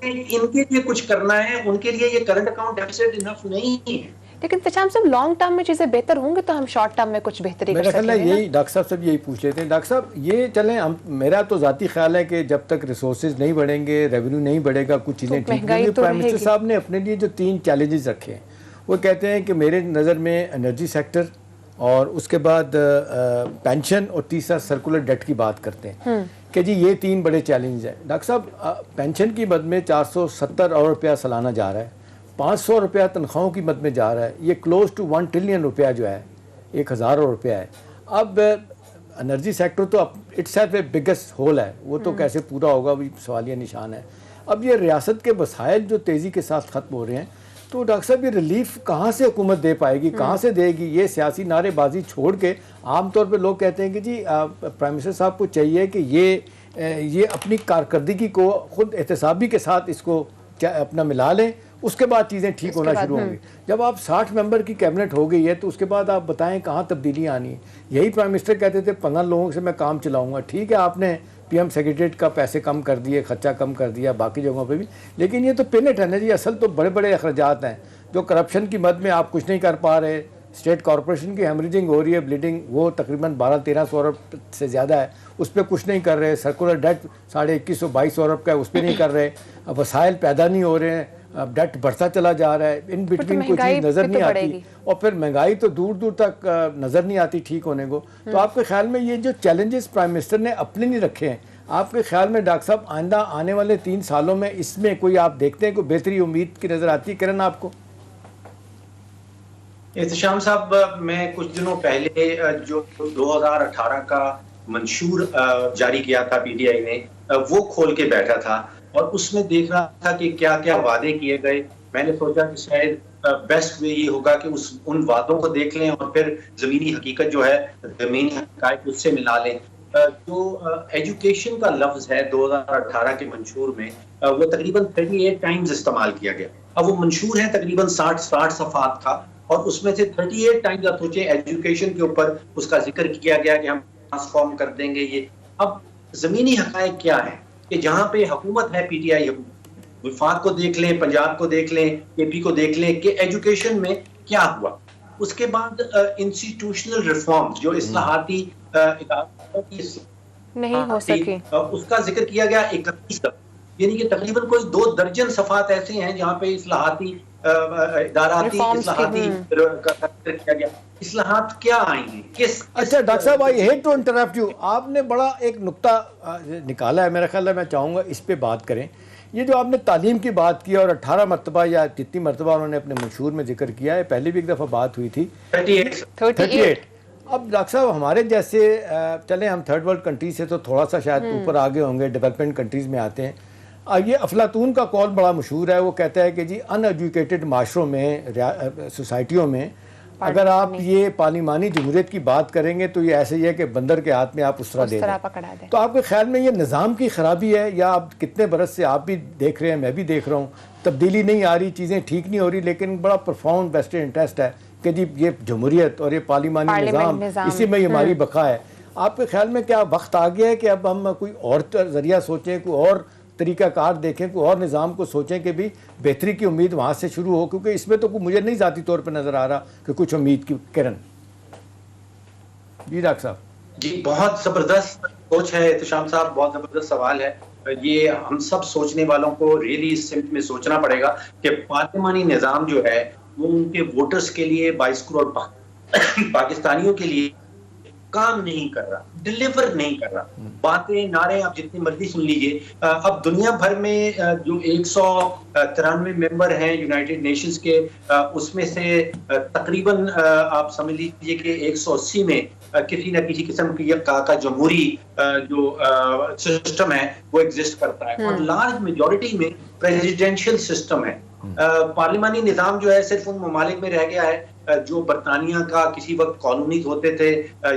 इनके लिए कुछ करना है, उनके लिए ये करंट अकाउंट डेफिसिट इनफ नहीं है। लेकिन तशाम साहब, लॉन्ग टर्म में चीजें बेहतर होंगी तो हम शॉर्ट टर्म में कुछ बेहतरी कर सकते हैं। यही डॉक्टर साहब से भी यही पूछ लेते हैं। डॉक्टर साहब, ये चलें, हम मेरा तो ज़ाती ख्याल है कि जब तक रिसोर्सेज नहीं बढ़ेंगे, रेवेन्यू नहीं बढ़ेगा, कुछ चीज़ें ठीक नहीं। प्राइम मिनिस्टर साहब ने अपने लिए जो 3 चैलेंजेस रखे हैं, वो कहते हैं कि मेरे नज़र में एनर्जी सेक्टर, और उसके बाद पेंशन, और तीसरा सर्कुलर डेट की बात करते हैं कि जी ये 3 बड़े चैलेंज हैं। डॉक्टर साहब, पेंशन की मद में 470 अरब रुपया सालाना जा रहा है, 500 रुपया तनख्वाहों की मद में जा रहा है, ये क्लोज टू 1 ट्रिलियन रुपया जो है, 1000 रुपया है। अब एनर्जी सेक्टर तो इट्स ए बिगेस्ट होल है, वो तो कैसे पूरा होगा वो सवालिया निशान है। अब ये रियासत के वसाइल जो तेज़ी के साथ ख़त्म हो रहे हैं, तो डॉक्टर साहब ये रिलीफ कहाँ से हुकूमत दे पाएगी, कहाँ से देगी? ये सियासी नारेबाजी छोड़ के आमतौर पे लोग कहते हैं कि जी प्राइम मिनिस्टर साहब को चाहिए कि ये अपनी कारकर्दगी को खुद एहतसाबी के साथ इसको अपना मिला लें, उसके बाद चीज़ें ठीक होना शुरू होंगी। जब आप 60 मेंबर की कैबिनेट हो गई है, तो उसके बाद आप बताएं कहाँ तब्दीली आनी है। यही प्राइम मिनिस्टर कहते थे 15 लोगों से मैं काम चलाऊँगा। ठीक है, आपने पीएम सेक्रेटरीट का पैसे कम कर दिए, खर्चा कम कर दिया, बाकी जगहों पे भी, लेकिन ये तो पिनट है ना जी। असल तो बड़े बड़े अखराजात हैं जो करप्शन की मद में आप कुछ नहीं कर पा रहे। स्टेट कॉरपोरेशन की हेमरेजिंग हो रही है, ब्लीडिंग, वो तकरीबन 1200-1300 अरब से ज़्यादा है, उस पर कुछ नहीं कर रहे। सर्कुलर डेट 2100-2200 अरब का है, उस पर नहीं कर रहे। अब वसाइल पैदा नहीं हो रहे हैं, अब डेट बढ़ता चला जा रहा है, इन बिटवीन कोई चीज़ नज़र नहीं आती, और फिर महंगाई तो दूर दूर तक नज़र नहीं आती ठीक होने को। तो आपके ख्याल में ये जो चैलेंजेस प्राइम मिनिस्टर ने अपने नहीं रखे हैं, आपके ख्याल में डॉक्टर साहब आइंदा आने वाले 3 सालों में इसमें कोई आप देखते हैं कोई बेहतरी उम्मीद की नज़र आती है? किरण आपको? एहतशाम साहब, मैं कुछ दिनों पहले जो 2018 का मंशूर जारी किया था पीटीआई ने, वो खोल के बैठा था और उसमें देख रहा था कि क्या क्या वादे किए गए। मैंने सोचा कि शायद बेस्ट वे ये होगा कि उन वादों को देख लें और फिर ज़मीनी हकीकत जो है, ज़मीनी हक़ाइक़ उससे मिला लें। जो एजुकेशन का लफ्ज़ है 2018 के मंशूर में, वो तकरीबन 38 टाइम्स इस्तेमाल किया गया। अब वो मंशूर है तकरीबन 60 सफ़ात का, और उसमें से 38 टाइम्स आप सोचें एजुकेशन के ऊपर उसका जिक्र किया गया कि हम ट्रांसफॉर्म कर देंगे ये। अब ज़मीनी हक़ाइक़ क्या है कि जहाँ पे हुकूमत है पीटीआई हुकूमत, विफाक को देख लें, पंजाब को देख लें, एपी को देख लें कि एजुकेशन में क्या हुआ। उसके बाद इंस्टीट्यूशनल रिफॉर्म्स जो इस्लाहाती इदारों की नहीं हो सके, उसका जिक्र किया गया 31 तक, यानी कि तकरीबन कोई 2 दर्जन सफ़ात ऐसे हैं जहाँ पे इस्लाहाती इदाराती इस्लाहाती का जिक्र किया गया। इस्लाहात क्या आएंगे, किस अच्छा डॉक्टर साहब, I hate to interrupt you, आपने बड़ा एक नुक्ता निकाला है, मेरा ख्याल है मैं चाहूँगा इस पे बात करें। ये जो आपने तालीम की बात की और 18 मरतबा या जितनी मरतबा उन्होंने अपने मंशूर में जिक्र किया है, पहले भी एक दफ़ा बात हुई थी 38। अब डॉक्टर साहब हमारे जैसे चलें हम थर्ड वर्ल्ड कंट्रीज से तो थोड़ा सा शायद ऊपर आगे होंगे, डेवलपमेंट कंट्रीज़ में आते हैं। ये अफलातून का कौल बड़ा मशहूर है, वो कहता है कि जी अनएजुकेटेड माशरों में, सोसाइटियों में अगर आप ये पार्लिमानी जमहूरियत की बात करेंगे तो ये ऐसे ही है कि बंदर के हाथ में आप उस तरह दे दें। तो आपके ख्याल में ये निज़ाम की ख़राबी है, या आप कितने बरस से आप भी देख रहे हैं, मैं भी देख रहा हूँ, तब्दीली नहीं आ रही, चीज़ें ठीक नहीं हो रही, लेकिन बड़ा प्रोफाउंड वेस्टेड इंटरेस्ट है कि जी ये जमहूरियत और ये पार्लिमानी निज़ाम इसी में हमारी बका है। आपके ख्याल में क्या वक्त आ गया है कि अब हम कोई और ज़रिया सोचें, कोई और तरीक़ाकार देखें, कोई और निज़ाम को सोचें कि भी बेहतरी की उम्मीद वहाँ से शुरू हो, क्योंकि इसमें तो मुझे नहीं ज़ाती तौर पर नज़र आ रहा कि कुछ उम्मीद की किरण। जी डॉक्टर साहब। जी बहुत ज़बरदस्त सोच है एहतशाम साहब, बहुत ज़बरदस्त सवाल है। ये हम सब सोचने वालों को रियली इस सिमत में सोचना पड़ेगा कि पार्लिमानी निज़ाम जो है वो उनके वोटर्स के लिए 22 करोड़ पाकिस्तानियों के लिए काम नहीं कर रहा, डिलीवर नहीं कर रहा। बातें नारे आप जितनी मर्जी सुन लीजिए। अब दुनिया भर में जो 193 मेंबर हैं यूनाइटेड नेशंस के, उसमें से तकरीबन आप समझ लीजिए कि 180 में किसी न किसी किस्म की का जमहूरी जो सिस्टम है वो एग्जिस्ट करता है, और लार्ज मेजॉरिटी में प्रेसिडेंशियल सिस्टम है। पार्लिमानी निज़ाम जो है सिर्फ उन ममालिक में रह गया है जो बरतानिया का किसी वक्त कॉलोनीज होते थे,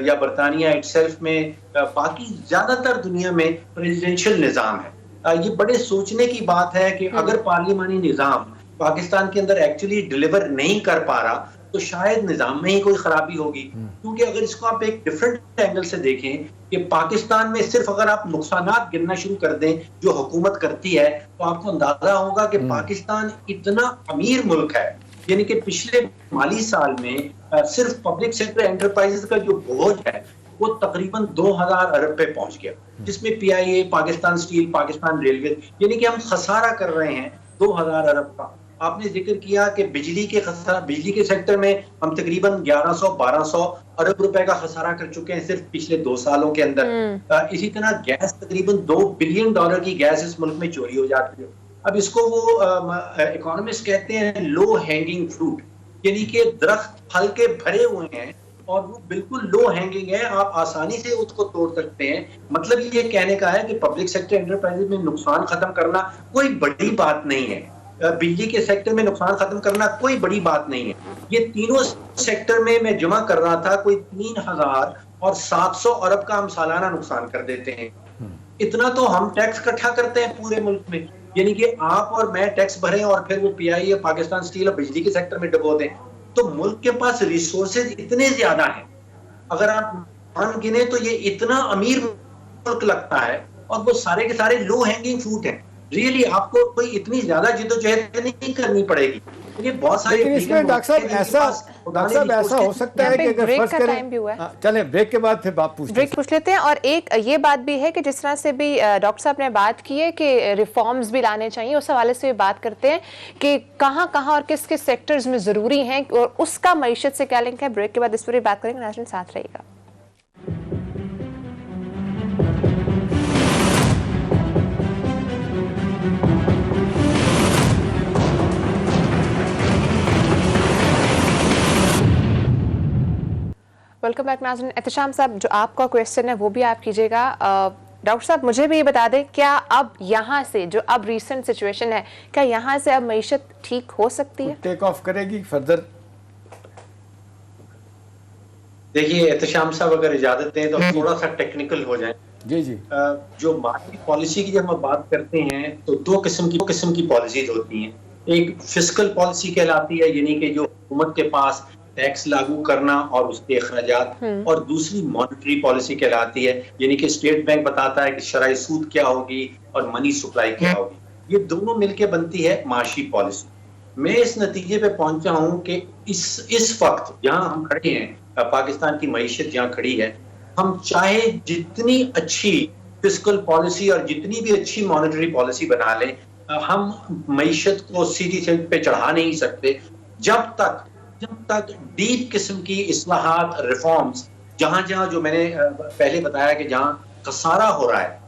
या बरतानिया इटसेल्फ में। बाकी ज्यादातर दुनिया में प्रेसिडेंशियल निज़ाम है। ये बड़े सोचने की बात है कि अगर पार्लिमानी निज़ाम पाकिस्तान के अंदर एक्चुअली डिलीवर नहीं कर पा रहा तो शायद निज़ाम में ही कोई खराबी होगी। क्योंकि अगर इसको आप एक डिफरेंट एंगल से देखें कि पाकिस्तान में सिर्फ अगर आप नुकसानात गिनना शुरू कर दें जो हुकूमत करती है, तो आपको अंदाजा होगा कि पाकिस्तान इतना अमीर मुल्क है, यानी कि पिछले माली साल में सिर्फ पब्लिक सेक्टर एंटरप्राइजेस का जो बोझ है वो तकरीबन 2000 अरब पे पहुंच गया, जिसमें PIA, Pakistan steel, Pakistan railway, यानी कि हम खसारा कर रहे हैं 2000 अरब का। आपने जिक्र किया कि बिजली के सेक्टर में हम तकरीबन 1100-1200 अरब रुपए का खसारा कर चुके हैं सिर्फ पिछले 2 सालों के अंदर। इसी तरह गैस, तकरीबन $2 बिलियन की गैस इस मुल्क में चोरी हो जाती है। अब इसको वो इकोनॉमिस्ट कहते हैं लो हैंगिंग फ्रूट, यानी कि दरख्त फल के भरे हुए हैं और वो बिल्कुल लो हैंगिंग है, आप आसानी से उसको तोड़ सकते हैं। मतलब ये कहने का है कि पब्लिक सेक्टर एंटरप्राइजेज में नुकसान खत्म करना कोई बड़ी बात नहीं है, बिजली के सेक्टर में नुकसान खत्म करना कोई बड़ी बात नहीं है। ये तीनों सेक्टर में मैं जमा कर रहा था, कोई 3700 अरब का हम सालाना नुकसान कर देते हैं। इतना तो हम टैक्स इकट्ठा करते हैं पूरे मुल्क में, यानी कि आप और मैं टैक्स भरें और फिर वो पीआईए, पाकिस्तान स्टील और बिजली के सेक्टर में डुबो दें, तो मुल्क के पास रिसोर्सेज इतने ज्यादा हैं। अगर आप मान गिने तो ये इतना अमीर मुल्क लगता है, और वो सारे के सारे लो हैंगिंग फ्रूट हैं। रियली आपको कोई इतनी ज्यादा जिद्दोजहद नहीं करनी पड़ेगी। ये बहुत सारे, लेकिन इसमें डॉक्टर साहब ऐसा हो सकता है कि अगर फर्स्ट करें, चलें ब्रेक के बाद फिर बात पूछ लेते हैं। और एक ये बात भी है कि जिस तरह से भी डॉक्टर साहब ने बात की है कि रिफॉर्म्स भी लाने चाहिए, उस हवाले से भी बात करते हैं कि कहाँ और किस किस सेक्टर्स में ज़रूरी हैं और उसका मईशत से क्या लिंक है। ब्रेक के बाद इस पर भी बात करेंगे, नाज़रीन साथ रहिएगा। वेलकम बैक नाज़रीन। एहतशाम साहब, जो आपका क्वेश्चन है वो भी आप कीजिएगा। डॉक्टर साहब मुझे भी ये बता दें, क्या अब यहाँ से जो अब रीसेंट सिचुएशन है, क्या यहाँ से अब मईशत ठीक हो सकती है, टेक ऑफ करेगी फर्दर? देखिए एहतशाम साहब, अगर इजाजत दें तो थोड़ा सा टेक्निकल हो जाए। जी जी। जो माली पॉलिसी की जब हम बात करते हैं तो दो किस्म की पॉलिसीज होती हैं। एक फिस्कल पॉलिसी कहलाती है, यानी कि जो हुकूमत के पास टैक्स लागू करना और उसके अखराजात, और दूसरी मॉनेटरी पॉलिसी कहलाती है, यानी कि स्टेट बैंक बताता है कि शरई सूद क्या होगी और मनी सप्लाई क्या होगी। ये दोनों मिलके बनती है माशी पॉलिसी। मैं इस नतीजे पे पहुंचा हूं कि इस वक्त जहां हम खड़े हैं, पाकिस्तान की मईशत जहां खड़ी है, हम चाहे जितनी अच्छी फिस्कल पॉलिसी और जितनी भी अच्छी मॉनेटरी पॉलिसी बना लें, हम मईशत को सीधी सड़क पे चढ़ा नहीं सकते जब तक डीप किस्म की इस्लाहात, रिफॉर्म्स, जहां जहां जो मैंने पहले बताया कि जहां खसारा हो रहा है,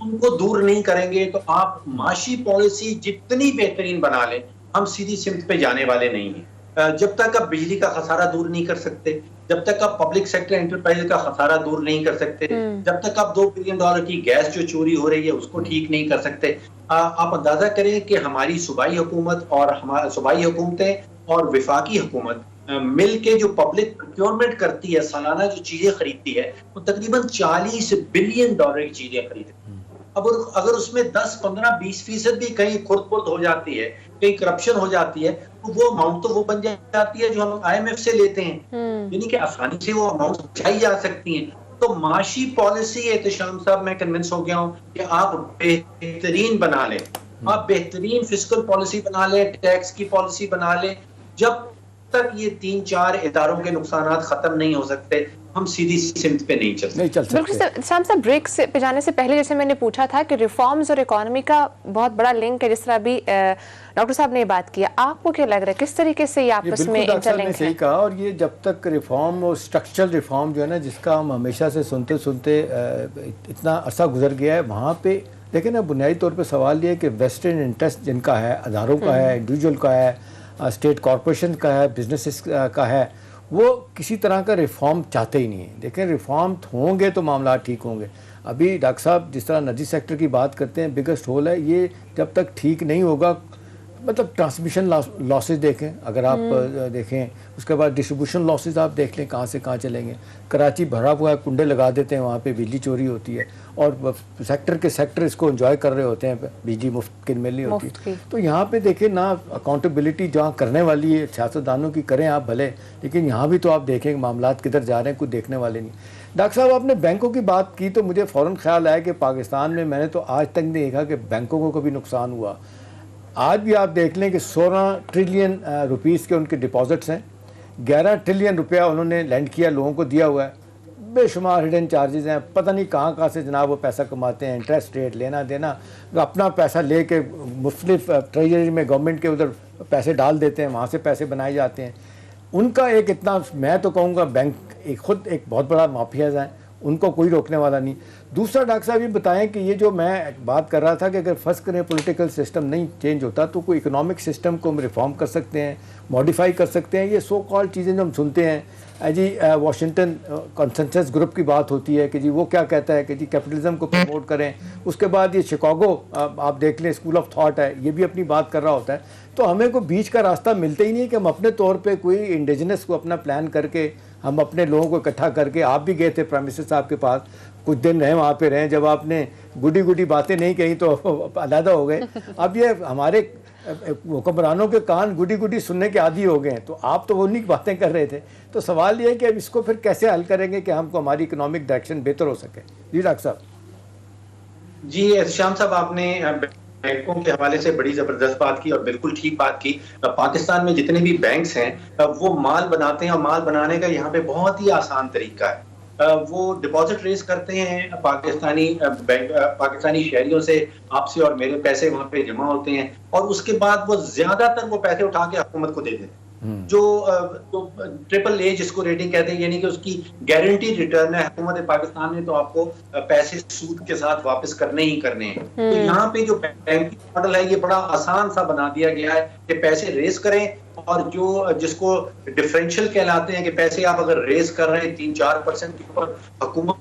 उनको दूर नहीं करेंगे तो आप माशी पॉलिसी जितनी बेहतरीन बना लें, हम सीधी सिमत पे जाने वाले नहीं हैं। जब तक आप बिजली का खसारा दूर नहीं कर सकते, जब तक आप पब्लिक सेक्टर एंटरप्राइज का खसारा दूर नहीं कर सकते, जब तक आप $2 बिलियन की गैस जो चोरी हो रही है उसको ठीक नहीं कर सकते, आप अंदाजा करें कि हमारी सूबाई हुकूमत और हमारा सूबाई हुकूमतें और विफाकी हुकूमत मिल के जो पब्लिक प्रोक्योरमेंट करती है, सालाना जो चीजें खरीदती है, वो तकरीबन $40 बिलियन की चीजें खरीदती है। अब अगर उसमें 10, 15, 20% भी कहीं खुर्द हो जाती है, कहीं करप्शन हो जाती है, तो वो अमाउंट तो वो बन जाती है जो हम IMF से लेते हैं, यानी कि आसानी से वो अमाउंट बचाई जा सकती हैं। तो माशी पॉलिसी, एहतशाम साहब, मैं कन्विंस हो गया हूं कि आप बेहतरीन बना लें, आप बेहतरीन फिस्कल पॉलिसी बना लें, टैक्स की पॉलिसी बना लें, जब तक ये 3-4 इदारों के नुकसानात खत्म नहीं हो सकते, हम सीधी सिमत पे नहीं चल सकते। बिल्कुल शाम साहब, ब्रेक पे जाने से पहले जैसे मैंने पूछा था कि रिफॉर्म्स और इकोनॉमी का बहुत बड़ा लिंक है, जिस तरह अभी डॉक्टर साहब ने बात किया, आपको क्या लग रहा है किस तरीके से ये आपस में इंटरलिंक है? सही कहा। और ये जब तक रिफॉर्म और स्ट्रक्चरल रिफॉर्म जो है ना, जिसका हम हमेशा से सुनते सुनते इतना अरसा गुजर गया है, वहाँ पे देखिए ना, बुनियादी तौर पे सवाल ये है कि वेस्टर्न इंटरेस्ट जिनका है, अदारों का है, इंडिविजुअल का है, स्टेट कॉरपोरेशन का है, बिजनेसेस का है, वो किसी तरह का रिफॉर्म चाहते ही नहीं है। देखें, रिफॉर्म होंगे तो मामला ठीक होंगे। अभी डॉक्टर साहब जिस तरह एनर्जी सेक्टर की बात करते हैं, बिगेस्ट होल है ये, जब तक ठीक नहीं होगा, मतलब ट्रांसमिशन लॉसेज देखें, अगर आप देखें, उसके बाद डिस्ट्रीब्यूशन लॉसेज आप देख लें कहाँ से कहाँ चलेंगे। कराची भरा हुआ है, कुंडे लगा देते हैं, वहाँ पे बिजली चोरी होती है, और सेक्टर इसको एंजॉय कर रहे होते हैं, बिजली मुफ्त की मिल रही होती है। तो यहाँ पे देखें ना, अकाउंटेबिलिटी जहाँ करने वाली है सियासतदानों की करें आप भले, लेकिन यहाँ भी तो आप देखें मामला किधर जा रहे हैं, कुछ देखने वाले नहीं। डॉक्टर साहब, आपने बैंकों की बात की तो मुझे फ़ौरन ख्याल आया कि पाकिस्तान में मैंने तो आज तक नहीं देखा कि बैंकों को कभी नुकसान हुआ। आज भी आप देख लें कि 16 ट्रिलियन रुपीस के उनके डिपॉजिट्स हैं, 11 ट्रिलियन रुपया उन्होंने लैंड किया, लोगों को दिया हुआ है, बेशुमार हिडन चार्जेस हैं, पता नहीं कहाँ कहाँ से जनाब वो पैसा कमाते हैं, इंटरेस्ट रेट लेना देना, अपना पैसा ले के मुख्तलिफ ट्रेजरी में गवर्नमेंट के उधर पैसे डाल देते हैं, वहाँ से पैसे बनाए जाते हैं। उनका एक इतना, मैं तो कहूँगा बैंक खुद एक बहुत बड़ा माफियाज है, उनको कोई रोकने वाला नहीं। दूसरा डॉक्टर साहब ये बताएं कि ये जो मैं बात कर रहा था कि अगर फर्स्ट करें पॉलिटिकल सिस्टम नहीं चेंज होता तो कोई इकोनॉमिक सिस्टम को हम रिफॉर्म कर सकते हैं, मॉडिफाई कर सकते हैं। ये सो कॉल्ड चीज़ें जो हम सुनते हैं जी, वाशिंगटन कंसेंसस ग्रुप की बात होती है कि जी वो क्या कहता है कि जी कैपिटलिज्म को प्रमोट करें, उसके बाद ये शिकागो आप देख लें स्कूल ऑफ थॉट है, ये भी अपनी बात कर रहा होता है। तो हमें कोई बीच का रास्ता मिलता ही नहीं है कि हम अपने तौर पे कोई इंडिजिनस को अपना प्लान करके हम अपने लोगों को इकट्ठा करके, आप भी गए थे प्राइम मिनिस्टर साहब के पास, कुछ दिन रहे वहाँ पे रहे, जब आपने गुडी गुडी बातें नहीं कही तो अलहदा हो गए। अब ये हमारे हुक्मरानों के कान गुडी गुडी सुनने के आदी हो गए हैं, तो आप तो उन्हीं की बातें कर रहे थे। तो सवाल ये है कि अब इसको फिर कैसे हल करेंगे कि हमको हमारी इकोनॉमिक डायरेक्शन बेहतर हो सके। जी डॉक्टर साहब। जी श्याम साहब, आपने बैंकों के हवाले से बड़ी जबरदस्त बात की और बिल्कुल ठीक बात की। पाकिस्तान में जितने भी बैंक्स हैं वो माल बनाते हैं, और माल बनाने का यहाँ पे बहुत ही आसान तरीका है। वो डिपॉजिट रेज करते हैं पाकिस्तानी बैंक, पाकिस्तानी शहरियों से, आपसे और मेरे पैसे वहां पे जमा होते हैं, और उसके बाद वो ज्यादातर वो पैसे उठा के हुकूमत को दे देते हैं, जो ट्रिपल ए जिसको रेटिंग कहते हैं, यानी कि उसकी गारंटी रिटर्न है। हुकूमत पाकिस्तान ने तो आपको पैसे सूद के साथ वापस करने ही करने हैं। तो यहाँ पे जो बैंकिंग मॉडल है ये बड़ा आसान सा बना दिया गया है कि पैसे रेज करें, और जो जिसको डिफरेंशियल कहलाते हैं कि पैसे आप अगर रेज कर रहे हैं 3-4% के ऊपर, हुकूमत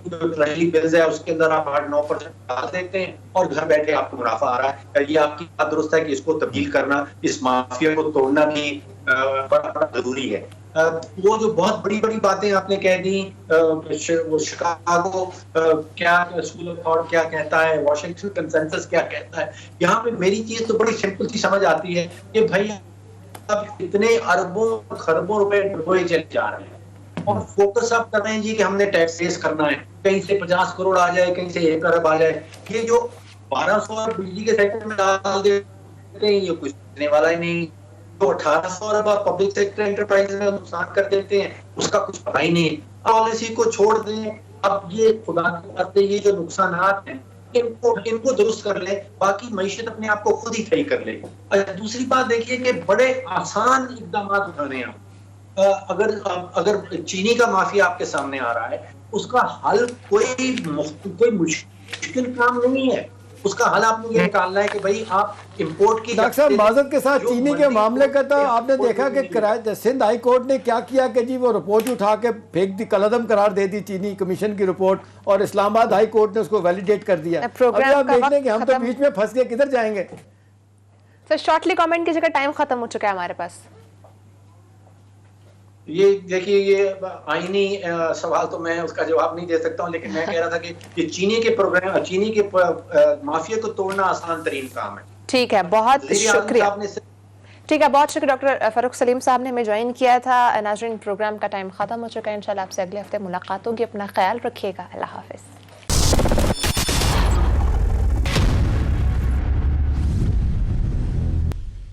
जो ट्रेजरी बिल्स है उसके अंदर आप 8-9% डाल देते हैं और घर बैठे आपको मुनाफा आ रहा है। ये आपकी बात दुरुस्त है कि इसको तब्दील करना, इस माफिया को तोड़ना भी बड़ा जरूरी है। वो जो बहुत बड़ी बड़ी बातें आपने कह दी, वो शिकागो क्या स्कूल ऑफ थॉट क्या कहता है, वाशिंगटन कंसेंसस क्या कहता है, यहाँ पे मेरी चीज तो बड़ी सिंपल सी समझ आती है कि भाई अब इतने अरबों खरबों रुपए डुबोए चले जा रहे हैं, और फोकस आप कर रहे हैं जी कि हमने टैक्स रेज करना है, कहीं से 50 करोड़ आ जाए, कहीं से 1 अरब आ जाए। ये जो 1200 अरब बिजली के सेक्टर में डाल देते हैं, ये कुछ देने वाला ही नहीं। तो 1800 अरब आप पब्लिक सेक्टर एंटरप्राइज में नुकसान कर देते हैं, उसका कुछ पता ही नहीं। पॉलिसी को छोड़ दें, अब ये खुदा के वास्ते ये जो नुकसान हैं इनको दुरुस्त कर ले, बाकी मईशत अपने आप को खुद ही सही कर ले। दूसरी बात देखिए कि बड़े आसान इकदाम उठाने हैं। अगर चीनी का माफिया आपके सामने आ रहा है, उसका हल कोई मुश्किल काम नहीं है। उसका हल आपने ये निकालना है कि भाई आप इंपोर्ट की। डॉक्टर साहब, माजरत के साथ चीनी के मामले का तो आपने देखा कि सिंध हाई कोर्ट ने क्या किया कि जी वो रिपोर्ट उठा के फेंक दी, कलअदम करार दे दी चीनी कमीशन की रिपोर्ट, और इस्लामाबाद हाई कोर्ट ने उसको वैलिडेट कर दिया। अभी आप देख लें कि हम तो बीच में फंस गए, किधर जाएंगे। सर शॉर्टली कमेंट कीजिएगा, टाइम खत्म हो चुका है हमारे पास। ये देखिए, ये आईनी सवाल तो मैं उसका जवाब नहीं दे सकता हूं, लेकिन मैं कह रहा था कि ये चीनी के माफिया को तोड़ना आसान तरीन काम है। ठीक है, बहुत शुक्रिया। ठीक है, बहुत शुक्रिया डॉक्टर फ़ारूक सलीम साहब ने हमें ज्वाइन किया था। नाज़रीन, प्रोग्राम का टाइम खत्म हो चुका है। इंशाल्लाह आपसे अगले हफ्ते मुलाकात होगी। अपना ख्याल रखिएगा। अल्लाह हाफ़िज़।